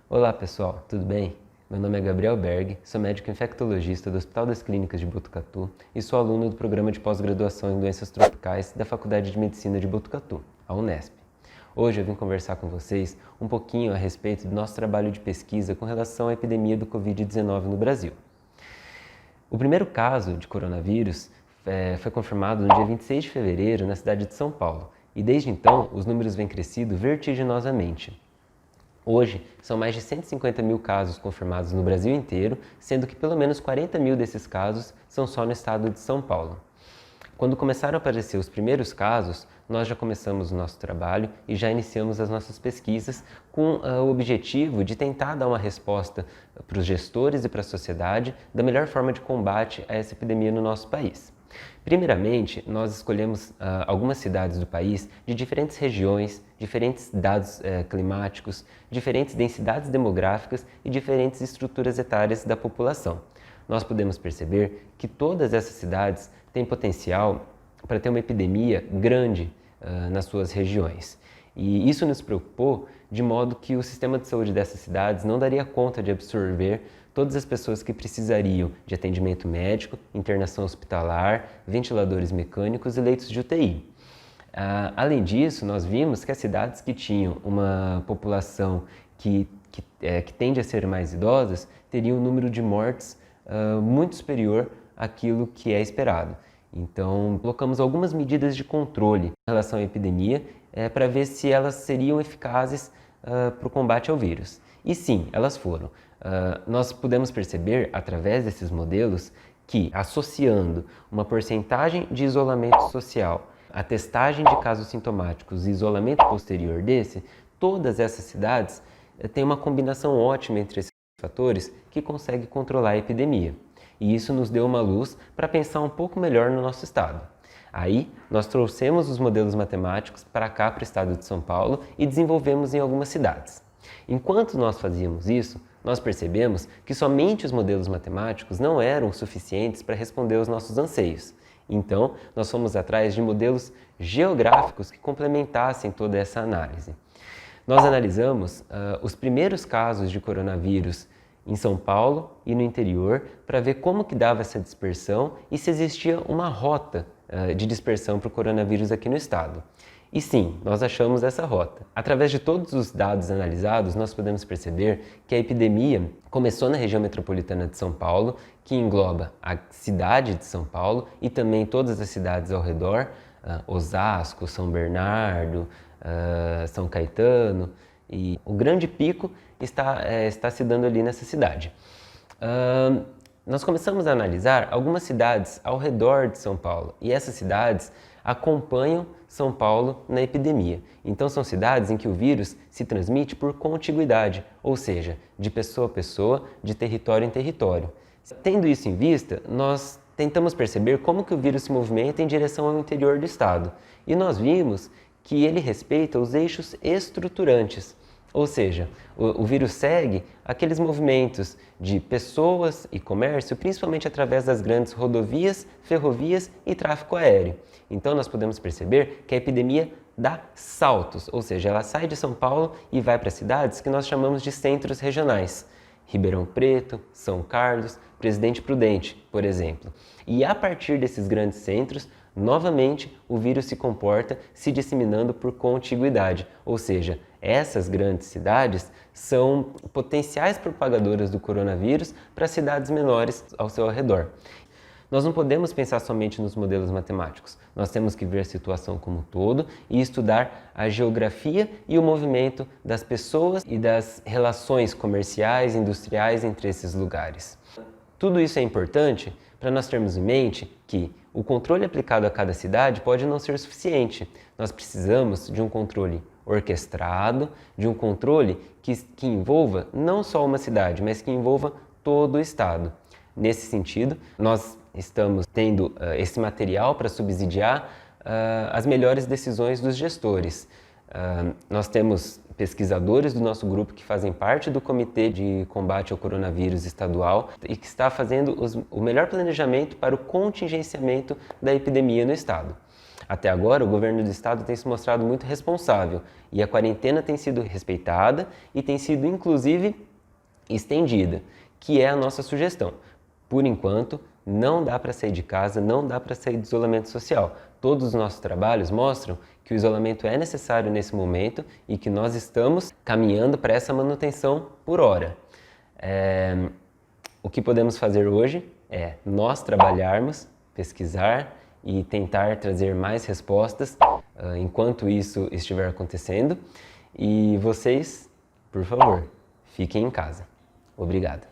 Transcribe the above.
Olá pessoal, tudo bem? Meu nome é Gabriel Berg, sou médico infectologista do Hospital das Clínicas de Botucatu e sou aluno do programa de pós-graduação em doenças tropicais da Faculdade de Medicina de Botucatu, a Unesp. Hoje eu vim conversar com vocês um pouquinho a respeito do nosso trabalho de pesquisa com relação à epidemia do Covid-19 no Brasil. O primeiro caso de coronavírus foi confirmado no dia 26 de fevereiro na cidade de São Paulo e desde então os números vêm crescendo vertiginosamente. Hoje, são mais de 150 mil casos confirmados no Brasil inteiro, sendo que pelo menos 40 mil desses casos são só no estado de São Paulo. Quando começaram a aparecer os primeiros casos, nós já começamos o nosso trabalho e já iniciamos as nossas pesquisas com o objetivo de tentar dar uma resposta para os gestores e para a sociedade da melhor forma de combate a essa epidemia no nosso país. Primeiramente, nós escolhemos algumas cidades do país de diferentes regiões, diferentes dados climáticos, diferentes densidades demográficas e diferentes estruturas etárias da população. Nós podemos perceber que todas essas cidades têm potencial para ter uma epidemia grande nas suas regiões. E isso nos preocupou de modo que o sistema de saúde dessas cidades não daria conta de absorver todas as pessoas que precisariam de atendimento médico, internação hospitalar, ventiladores mecânicos e leitos de UTI. Além disso, nós vimos que as cidades que tinham uma população que tende a ser mais idosas teriam um número de mortes muito superior àquilo que é esperado. Então, colocamos algumas medidas de controle em relação à epidemia para ver se elas seriam eficazes para o combate ao vírus. E sim, elas foram. Nós pudemos perceber, através desses modelos, que associando uma porcentagem de isolamento social, a testagem de casos sintomáticos e isolamento posterior desse, todas essas cidades têm uma combinação ótima entre esses fatores que consegue controlar a epidemia. E isso nos deu uma luz para pensar um pouco melhor no nosso estado. Aí, nós trouxemos os modelos matemáticos para cá, para o estado de São Paulo, e desenvolvemos em algumas cidades. Enquanto nós fazíamos isso, nós percebemos que somente os modelos matemáticos não eram suficientes para responder aos nossos anseios. Então, nós fomos atrás de modelos geográficos que complementassem toda essa análise. Nós analisamos os primeiros casos de coronavírus em São Paulo e no interior para ver como que dava essa dispersão e se existia uma rota de dispersão para o coronavírus aqui no estado. E sim, nós achamos essa rota. Através de todos os dados analisados, nós podemos perceber que a epidemia começou na região metropolitana de São Paulo, que engloba a cidade de São Paulo e também todas as cidades ao redor, Osasco, São Bernardo, São Caetano, e o grande pico está se dando ali nessa cidade. Nós começamos a analisar algumas cidades ao redor de São Paulo e essas cidades acompanham São Paulo na epidemia. Então são cidades em que o vírus se transmite por contiguidade, ou seja, de pessoa a pessoa, de território em território. Tendo isso em vista, nós tentamos perceber como que o vírus se movimenta em direção ao interior do estado e nós vimos que ele respeita os eixos estruturantes. Ou seja, o vírus segue aqueles movimentos de pessoas e comércio, principalmente através das grandes rodovias, ferrovias e tráfego aéreo. Então nós podemos perceber que a epidemia dá saltos, ou seja, ela sai de São Paulo e vai para cidades que nós chamamos de centros regionais. Ribeirão Preto, São Carlos, Presidente Prudente, por exemplo. E a partir desses grandes centros, novamente o vírus se comporta se disseminando por contiguidade, ou seja, essas grandes cidades são potenciais propagadoras do coronavírus para cidades menores ao seu redor. Nós não podemos pensar somente nos modelos matemáticos, nós temos que ver a situação como um todo e estudar a geografia e o movimento das pessoas e das relações comerciais e industriais entre esses lugares. Tudo isso é importante para nós termos em mente que o controle aplicado a cada cidade pode não ser suficiente. Nós precisamos de um controle orquestrado, de um controle que envolva não só uma cidade, mas que envolva todo o estado. Nesse sentido, nós estamos tendo esse material para subsidiar as melhores decisões dos gestores. Nós temos pesquisadores do nosso grupo que fazem parte do Comitê de Combate ao Coronavírus Estadual e que está fazendo o melhor planejamento para o contingenciamento da epidemia no estado. Até agora, o governo do estado tem se mostrado muito responsável e a quarentena tem sido respeitada e tem sido, inclusive, estendida, que é a nossa sugestão. Por enquanto, não dá para sair de casa, não dá para sair do isolamento social. Todos os nossos trabalhos mostram que o isolamento é necessário nesse momento e que nós estamos caminhando para essa manutenção por hora. O que podemos fazer hoje é nós trabalharmos, pesquisar e tentar trazer mais respostas enquanto isso estiver acontecendo. E vocês, por favor, fiquem em casa. Obrigado.